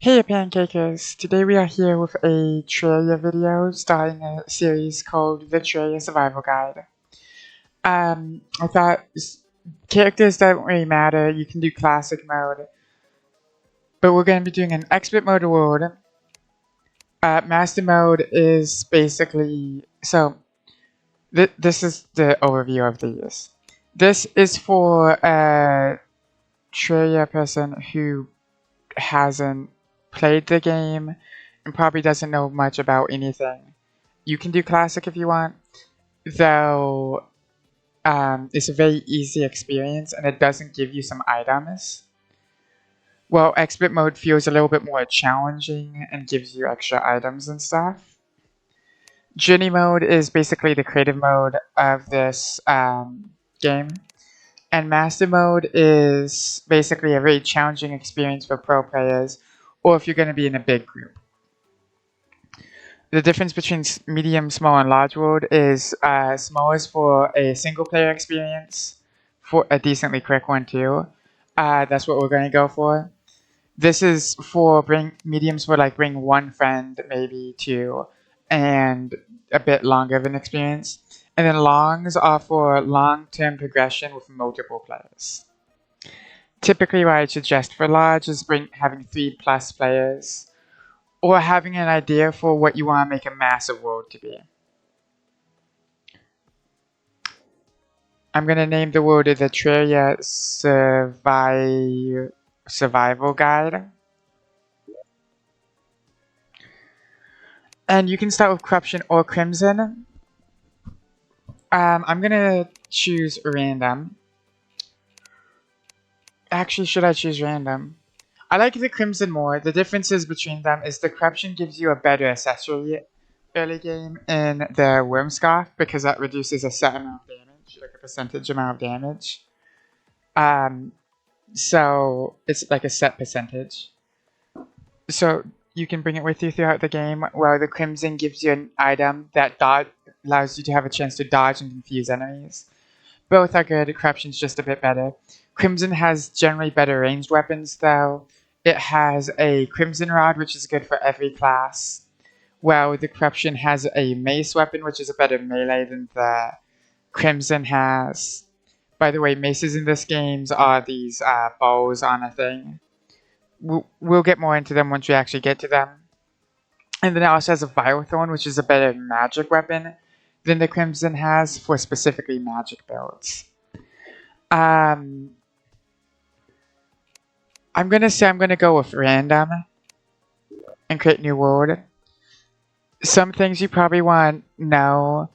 Hey Pancakers! Today we are here with a Terraria video starting a series called the Terraria Survival Guide. I thought characters don't really matter, you can do classic mode, but we're going to be doing an expert mode award. Master mode is basically, this is the overview of these. This is for a Terraria person who hasn't played the game and probably doesn't know much about anything. You can do classic if you want, though it's a very easy experience and it doesn't give you some items. Well, expert mode feels a little bit more challenging and gives you extra items and stuff. Journey mode is basically the creative mode of this game. And Master Mode is basically a very challenging experience for pro players, or if you're going to be in a big group. The difference between medium, small, and large world is small is for a single player experience, for a decently quick one too. That's what we're going to go for. This is for mediums for like bring one friend, maybe two, and a bit longer of an experience. And then longs are for long-term progression with multiple players. Typically what I suggest for large is having 3+ players, or having an idea for what you want to make a massive world to be. I'm going to name the world the Terraria Survival Guide. And you can start with Corruption or Crimson. I'm gonna choose random. Actually, should I choose random? I like the Crimson more. The differences between them is the Corruption gives you a better accessory early game in the Worm Scarf because that reduces a set amount of damage, like a percentage amount of damage. So it's like a set percentage. So you can bring it with you throughout the game, while the Crimson gives you an item that allows you to have a chance to dodge and confuse enemies. Both are good, Corruption's just a bit better. Crimson has generally better ranged weapons though. It has a Crimson Rod, which is good for every class, while the Corruption has a mace weapon, which is a better melee than the Crimson has. By the way, maces in this game are these bows on a thing. We'll get more into them once we actually get to them. And then it also has a Vile Thorn, which is a better magic weapon than the Crimson has for specifically magic builds. I'm going to say I'm going to go with random and create new world. Some things you probably want to know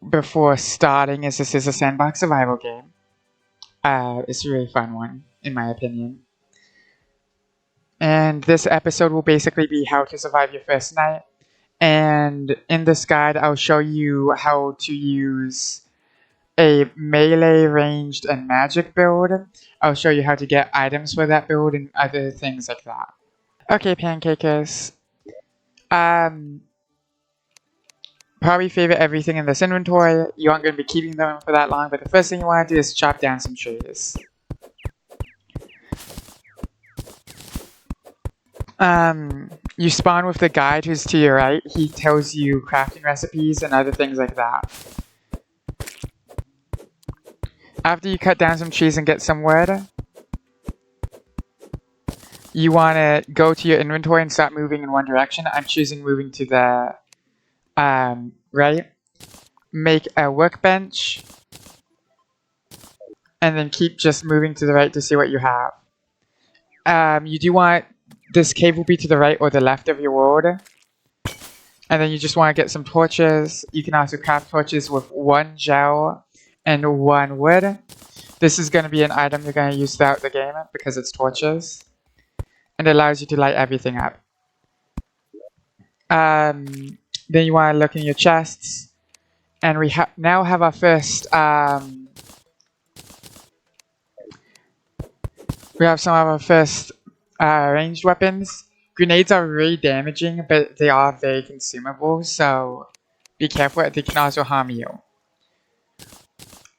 before starting is this is a sandbox survival game. It's a really fun one, in my opinion. And this episode will basically be how to survive your first night. And in this guide, I'll show you how to use a melee, ranged, and magic build. I'll show you how to get items for that build and other things like that. Okay, Pancakers. Probably favorite everything in this inventory. You aren't going to be keeping them for that long, but the first thing you want to do is chop down some trees. You spawn with the guide who's to your right. He tells you crafting recipes and other things like that. After you cut down some trees and get some wood, you want to go to your inventory and start moving in one direction. I'm choosing moving to the right. Make a workbench, and then keep just moving to the right to see what you have. You do want this cave will be to the right or the left of your world. And then you just want to get some torches. You can also craft torches with 1 gel and 1 wood. This is going to be an item you're going to use throughout the game because it's torches. And it allows you to light everything up. Then you want to look in your chests. And we now have our first... we have some of our first ranged weapons. Grenades are really damaging, but they are very consumable, so be careful. They can also harm you.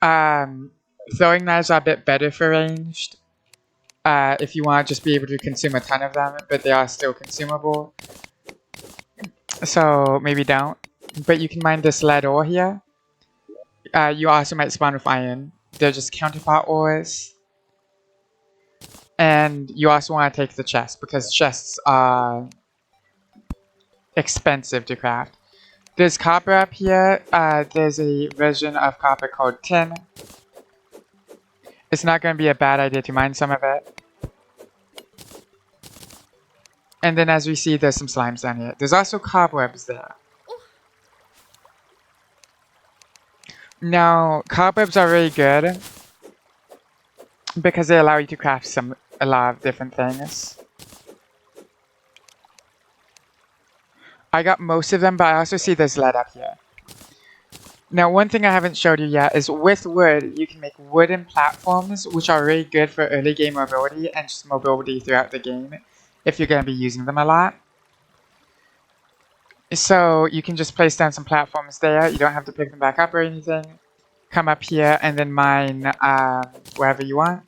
Throwing knives are a bit better for ranged. if you want to just be able to consume a ton of them, but they are still consumable. So maybe don't. But you can mine this lead ore here. You also might spawn with iron. They're just counterpart ores. And you also want to take the chest, because chests are expensive to craft. There's copper up here. There's a version of copper called tin. It's not going to be a bad idea to mine some of it. And then as we see, there's some slimes down here. There's also cobwebs there. Now, cobwebs are really good because they allow you to craft a lot of different things. I got most of them, but I also see there's lead up here. Now, one thing I haven't showed you yet is with wood, you can make wooden platforms, which are really good for early game mobility and just mobility throughout the game, if you're going to be using them a lot. So you can just place down some platforms there. You don't have to pick them back up or anything. Come up here and then mine wherever you want.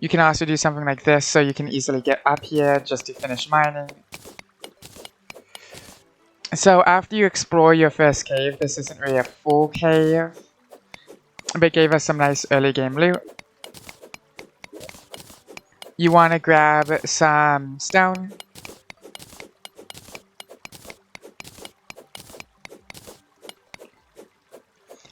You can also do something like this, so you can easily get up here just to finish mining. So after you explore your first cave, this isn't really a full cave, but it gave us some nice early game loot. You want to grab some stone.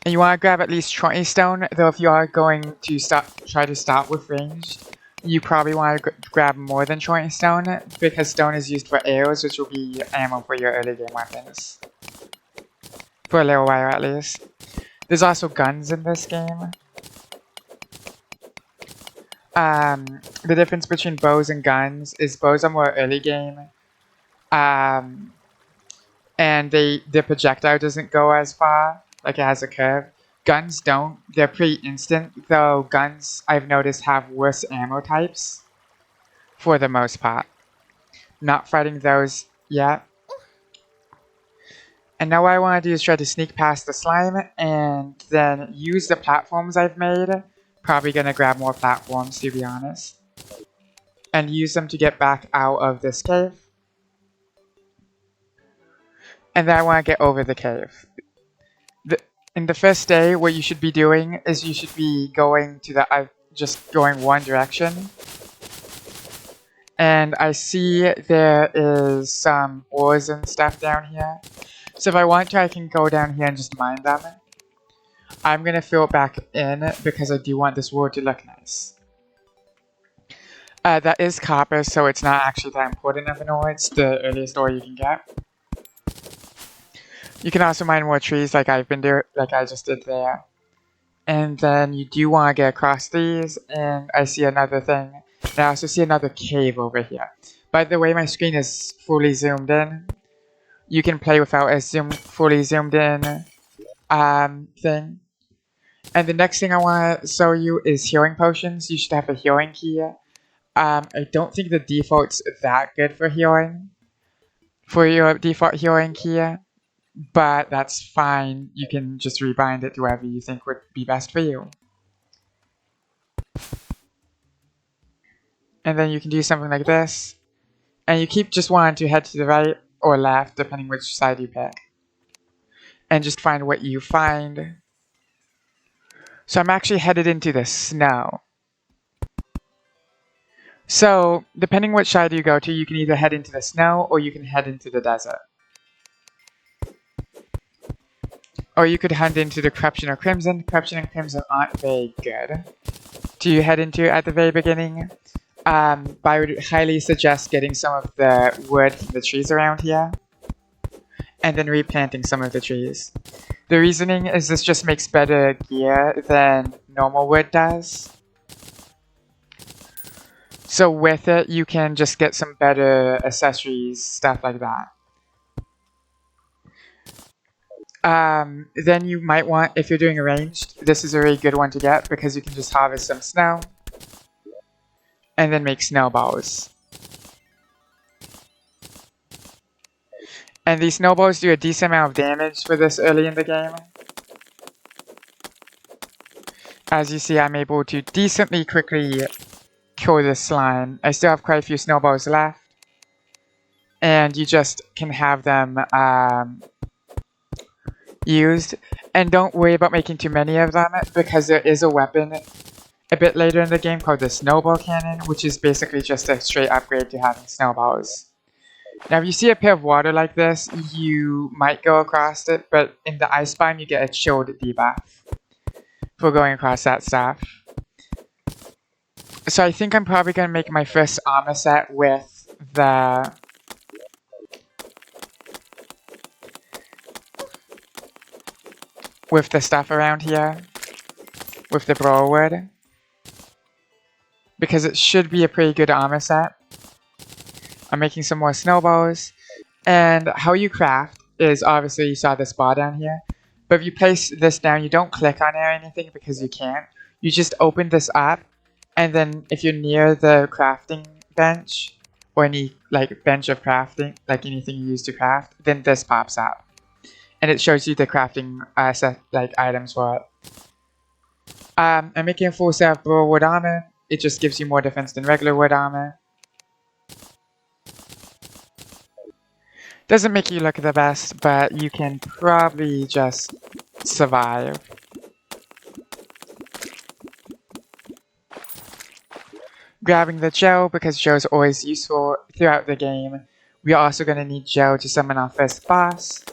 And you want to grab at least 20 stone, though if you are going to try to start with ranged, you probably want to grab more than 20 stone, because stone is used for arrows, which will be ammo for your early game weapons. For a little while at least. There's also guns in this game. The difference between bows and guns is bows are more early game. And the projectile doesn't go as far, like it has a curve. Guns don't. They're pretty instant, though guns, I've noticed, have worse ammo types. For the most part. Not fighting those yet. And now what I want to do is try to sneak past the slime and then use the platforms I've made. Probably going to grab more platforms, to be honest. And use them to get back out of this cave. And then I want to get over the cave. In the first day, what you should be doing is you should be going to the... just going one direction. And I see there is some ores and stuff down here. So if I want to, I can go down here and just mine them. I'm going to fill it back in because I do want this wood to look nice. That is copper, so it's not actually that important of an ore. It's the earliest ore you can get. You can also mine more trees like I just did there. And then you do want to get across these, and I see another thing. And I also see another cave over here. By the way, my screen is fully zoomed in. You can play without a fully zoomed in thing. And the next thing I want to show you is healing potions. You should have a healing key. I don't think the default's that good for healing. For your default healing key. But that's fine. You can just rebind it to whatever you think would be best for you. And then you can do something like this. And you keep just wanting to head to the right or left, depending which side you pick. And just find what you find. So I'm actually headed into the snow. So, depending which side you go to, you can either head into the snow or you can head into the desert. Or you could head into the Corruption or Crimson. Corruption and Crimson aren't very good to head into at the very beginning. But I would highly suggest getting some of the wood from the trees around here. And then replanting some of the trees. The reasoning is this just makes better gear than normal wood does. So with it, you can just get some better accessories, stuff like that. Then you might want, if you're doing a ranged, this is a really good one to get because you can just harvest some snow. And then make snowballs. And these snowballs do a decent amount of damage for this early in the game. As you see, I'm able to decently quickly kill this slime. I still have quite a few snowballs left. And you just can have them used. And don't worry about making too many of them, because there is a weapon a bit later in the game called the Snowball Cannon, which is basically just a straight upgrade to having snowballs. Now, if you see a pair of water like this, you might go across it, but in the ice biome, you get a chilled debuff for going across that stuff. So I think I'm probably going to make my first armor set with the stuff around here, with the Browood, because it should be a pretty good armor set. I'm making some more snowballs, and how you craft is obviously you saw this bar down here, but if you place this down, you don't click on it or anything because you can't. You just open this up, and then if you're near the crafting bench or any like bench of crafting, like anything you use to craft, then this pops up. And it shows you the crafting set, like items for it. I'm making a full set of wood armor. It just gives you more defense than regular wood armor. Doesn't make you look the best, but you can probably just survive. Grabbing the gel, because gel is always useful throughout the game. We're also going to need gel to summon our first boss.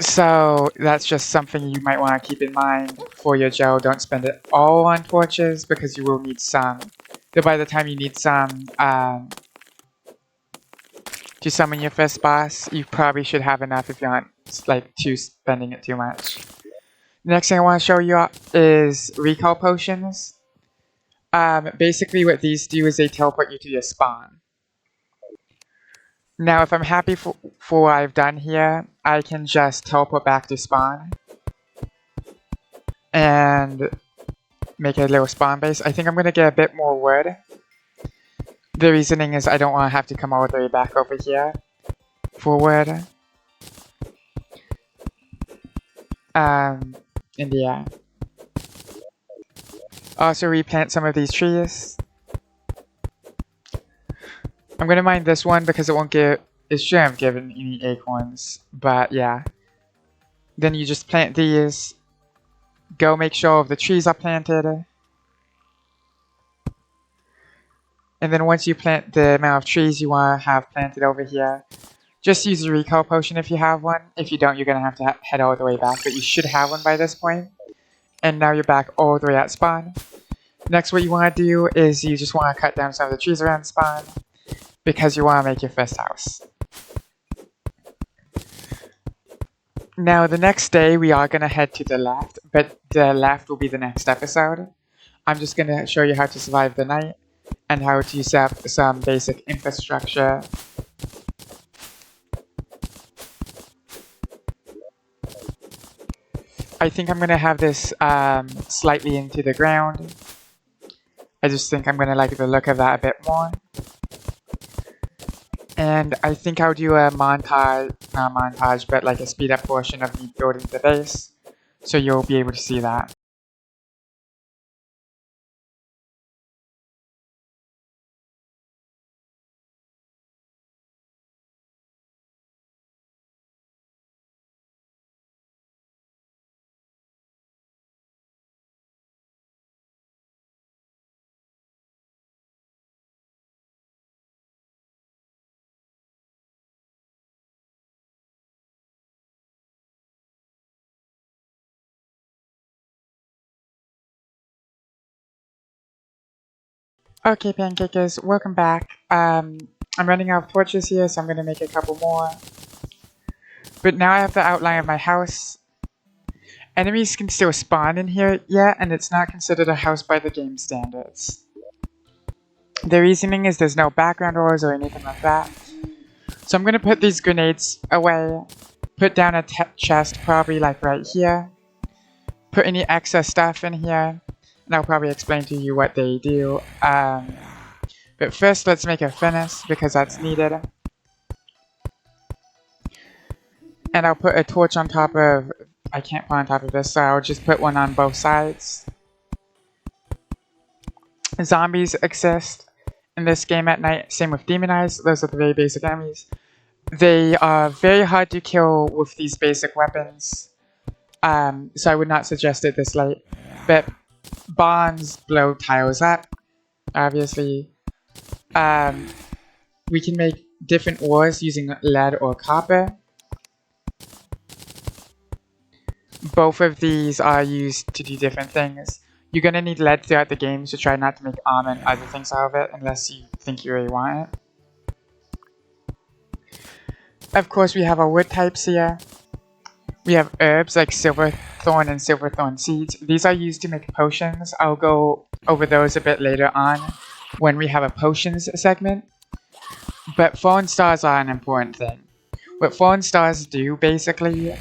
So that's just something you might want to keep in mind for your gel. Don't spend it all on torches because you will need some. So by the time you need some to summon your first boss, you probably should have enough if you're not like spending it too much. Next thing I want to show you is recall potions. Basically what these do is they teleport you to your spawn. Now, if I'm happy for what I've done here, I can just teleport back to spawn and make a little spawn base. I think I'm going to get a bit more wood. The reasoning is I don't want to have to come all the way back over here for wood. And yeah. Also replant some of these trees. I'm gonna mine this one because it shouldn't have given any acorns, but yeah. Then you just plant these. Go make sure all of the trees are planted. And then once you plant the amount of trees you want to have planted over here, just use a recall potion if you have one. If you don't, you're gonna have to head all the way back, but you should have one by this point. And now you're back all the way at spawn. Next, what you want to do is you just want to cut down some of the trees around spawn, because you want to make your first house. Now, the next day, we are going to head to the left, but the left will be the next episode. I'm just going to show you how to survive the night, and how to set up some basic infrastructure. I think I'm going to have this slightly into the ground. I just think I'm going to like the look of that a bit more. And I think I'll do a montage, not a montage, but like a speed up portion of me building the base. So you'll be able to see that. Okay, Pancakers, welcome back. I'm running out of torches here, so I'm going to make a couple more. But now I have the outline of my house. Enemies can still spawn in here yet, and it's not considered a house by the game standards. The reasoning is there's no background doors or anything like that. So I'm going to put these grenades away, put down a chest probably like right here, put any excess stuff in here, and I'll probably explain to you what they do. But first, let's make a furnace, because that's needed. And I'll put a torch on top of I can't put on top of this, so I'll just put one on both sides. Zombies exist in this game at night. Same with demon eyes. Those are the very basic enemies. They are very hard to kill with these basic weapons. So I would not suggest it this late. But bombs blow tiles up, obviously. We can make different ores using lead or copper. Both of these are used to do different things. You're going to need lead throughout the game, so try not to make armor and other things out of it unless you think you really want it. Of course, we have our wood types here. We have herbs like silverthorn and silverthorn seeds. These are used to make potions. I'll go over those a bit later on when we have a potions segment. But fallen stars are an important thing. What fallen stars do basically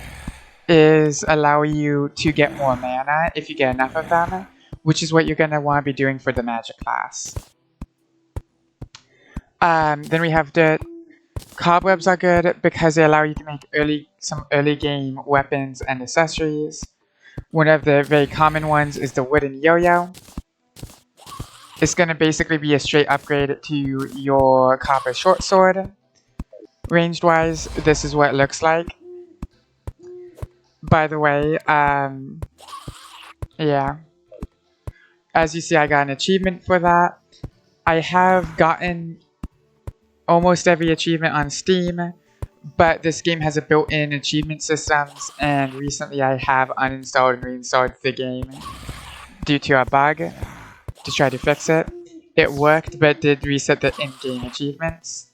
is allow you to get more mana if you get enough of them, which is what you're going to want to be doing for the magic class. Then we have dirt. Cobwebs are good because they allow you to make some early game weapons and accessories. One of the very common ones is the wooden yo-yo. It's going to basically be a straight upgrade to your copper short sword. Ranged wise, this is what it looks like. By the way, yeah. As you see, I got an achievement for that. I have gotten almost every achievement on Steam, but this game has a built-in achievement systems, and recently I have uninstalled and reinstalled the game due to a bug to try to fix it. It worked, but did reset the in-game achievements,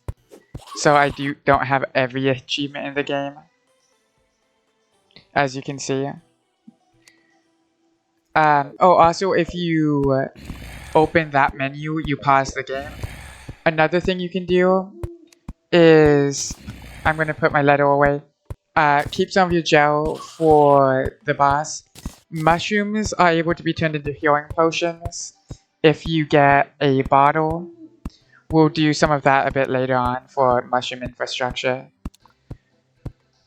so I don't have every achievement in the game, as you can see. Also, if you open that menu, you pause the game. Another thing you can do is, I'm going to put my letter away, keep some of your gel for the boss. Mushrooms are able to be turned into healing potions if you get a bottle. We'll do some of that a bit later on for mushroom infrastructure.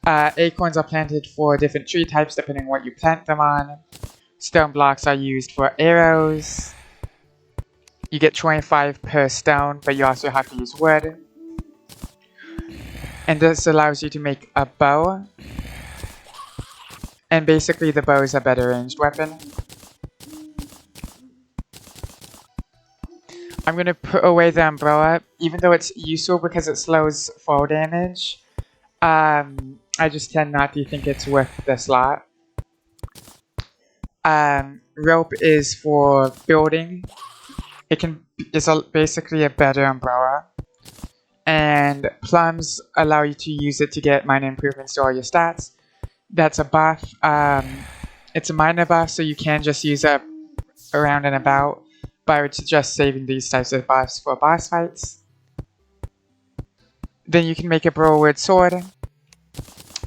Acorns are planted for different tree types depending on what you plant them on. Stone blocks are used for arrows. You get 25 per stone, but you also have to use wood. And this allows you to make a bow. And basically the bow is a better ranged weapon. I'm going to put away the umbrella, even though it's useful because it slows fall damage. I just tend not to think it's worth the slot. Rope is for building. It's basically a better umbrella. And plums allow you to use it to get minor improvements to all your stats. That's a buff. It's a minor buff, so you can just use it around and about. But I would suggest saving these types of buffs for boss fights. Then you can make a burlwood sword.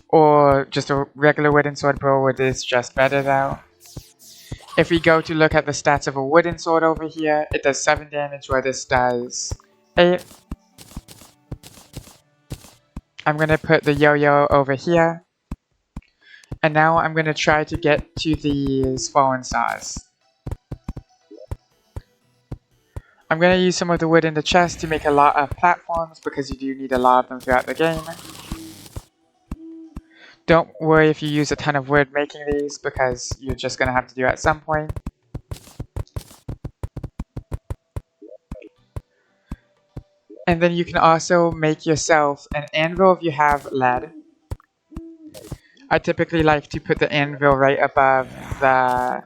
Or just a regular wooden sword. Burlwood is just better though. If we go to look at the stats of a wooden sword over here, it does 7 damage where this does 8. I'm going to put the yo-yo over here. And now I'm going to try to get to these fallen stars. I'm going to use some of the wood in the chest to make a lot of platforms because you do need a lot of them throughout the game. Don't worry if you use a ton of wood making these because you're just going to have to do it at some point. And then you can also make yourself an anvil if you have lead. I typically like to put the anvil right above the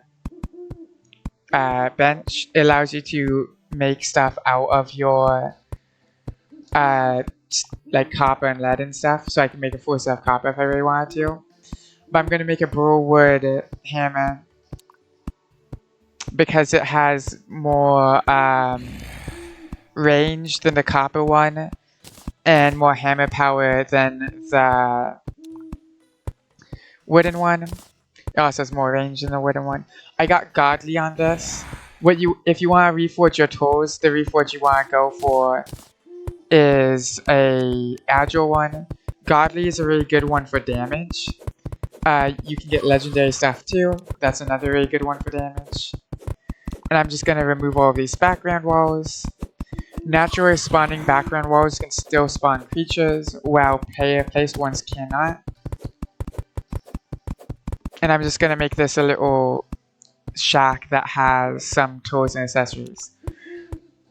bench. It allows you to make stuff out of your like copper and lead and stuff, so I can make a full set of copper if I really wanted to. But I'm going to make a burlwood hammer because it has more range than the copper one and more hammer power than the wooden one. It also has more range than the wooden one. I got godly on this. If you want to reforge your tools, the reforge you want to go for is a agile one. Godly is a really good one for damage. You can get legendary stuff too. That's another really good one for damage. And I'm just going to remove all of these background walls. Naturally spawning background walls can still spawn creatures, while player-placed ones cannot. And I'm just going to make this a little shack that has some tools and accessories.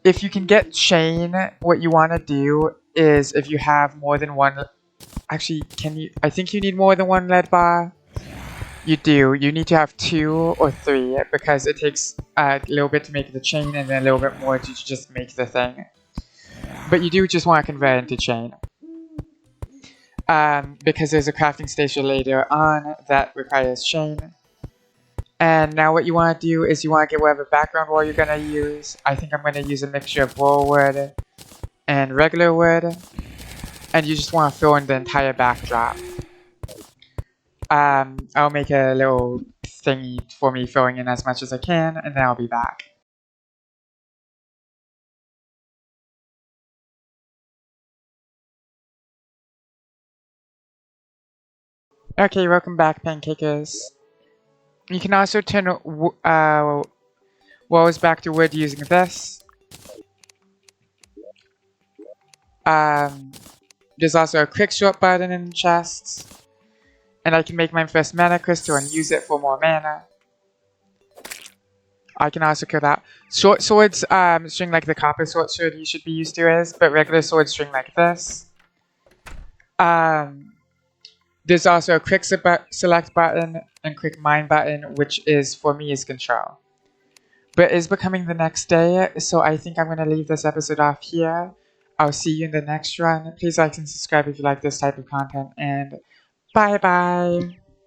If you can get chain, what you want to do is if you have more than one... Actually, can you... I think you need more than one lead bar. You do. You need to have 2 or 3 because it takes a little bit to make the chain and then a little bit more to just make the thing. But you do just want to convert it into chain. Because there's a crafting station later on that requires chain. And now what you want to do is you want to get whatever background wall you're going to use. I think I'm going to use a mixture of raw wood and regular wood. And you just want to fill in the entire backdrop. I'll make a little thingy for me filling in as much as I can, and then I'll be back. Okay, welcome back, pancakers. You can also turn walls back to wood using this. There's also a quick short button in the chests. And I can make my first mana crystal and use it for more mana. I can also kill that. Short swords string like the copper sword you should be used to is, but regular swords string like this. There's also a quick select button and quick mine button, which is, for me, is control. But it's becoming the next day, so I think I'm going to leave this episode off here. I'll see you in the next run. Please like and subscribe if you like this type of content, and bye-bye!